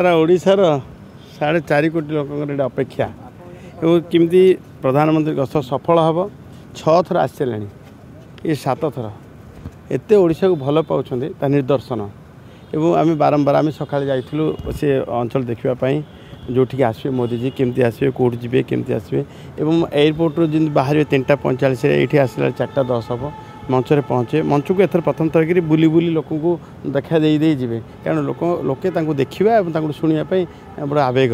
सारा ओडिशार 4.5 कोटी लोक अपेक्षा केमती प्रधानमंत्री गस्त सफल हम 6 थर आसला ये 7 थर एत ओडिशा को भल पाँच निदर्शन एवं आम बारंबार आम सका जाइलु से अंचल देखापी जोठिक आसवे मोदीजी केमती आसवे कौट जी केमती आसवे एवं एयरपोर्ट रू बाहर 3:45 ये आसला 4:10 हम मंच में पहुँचे मंच को एथर प्रथम थरक बुली बुली लोक को देखा दे जी कारण लोके देखा शुणापी बड़ा आवेग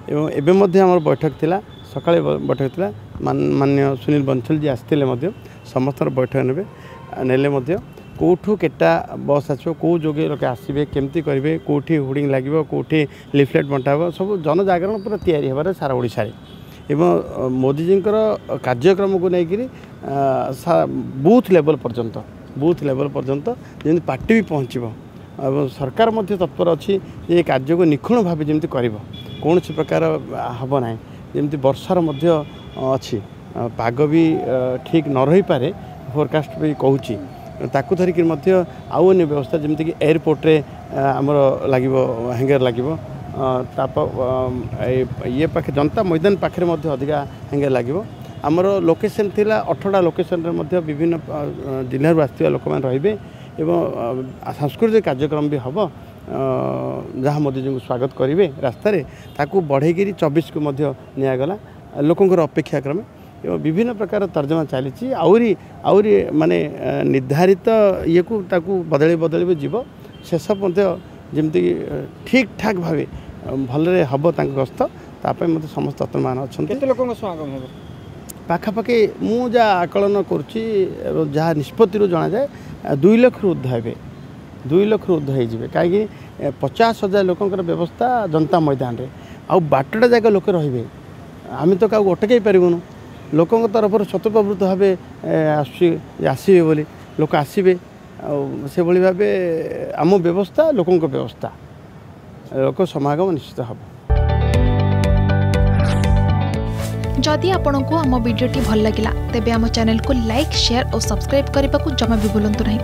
एवं एवं आम बैठक थिला सका बैठक थिला माननीय सुनील बंसल जी आसते समस्त बैठक ने कौठू केटा बस आसो कौ जोगे लोक आसवे केमती करेंगे कौटी होर्डिंग लगे कौटी लिफलेट बंटा सब जनजागरण पूरा तैयारी होबार सारा ओडिशा एवं मोदीजी कार्यक्रम को लेकर बूथ लेवल पर्यंत जमी पार्टी भी पहुँचो और सरकार तत्पर अच्छी ये कार्य को निखुण भाव जमी कर कौन प्रकार हम ना जमी वर्षार अच्छी पाग भी ठीक न रही पारे फोरकास्ट भी कहूँ ताकू धरिक आउ अन्य व्यवस्था जमीक एयरपोर्ट रे आमर लगे हैंगर लगे ये पाखे जनता मैदान पाखे अधिका हैंगर लगे आमर लोकेशन थिला 18टा लोकेशन रे विभिन्न जिल्लार आसवा लोक मैंने एवं सांस्कृतिक कार्यक्रम भी हम जहाँ मोदीजी को स्वागत करेंगे रास्तार ताकू बढ़ेगी 24 को निगला लोकंर अपेक्षाक्रमे एवं विभिन्न प्रकार तर्जमा चली आउरी माने निर्धारित ये को ताकू बदल बदल जीव शेष जमी ठीक ठाक भाव भलरे हम गस्त ताप मत समस्त मान अच्छा लोक समागम हम पाखापाखि मु जहाँ आकलन करुँची जहाँ निष्पत्ति जना जाए 2 लाख ऊर्ध हे 2 लाख ऊर्ध हो कहीं 50,000 लोकंर व्यवस्था जनता मैदान रे आउ बाटटा जाक लोक रे आम तो क्या अटकई पारूँ लोकों तरफ स्वतःप्रवृत्त भाव आसवे बोली लोक आसवे से भाव आम व्यवस्था लोकों व्यवस्था लोक समागम निश्चित हम। जदि आपंक आम भिडी भल लगा तेब आम चैनल को लाइक शेयर और सब्सक्राइब करने को जमा भी भूलु नहीं।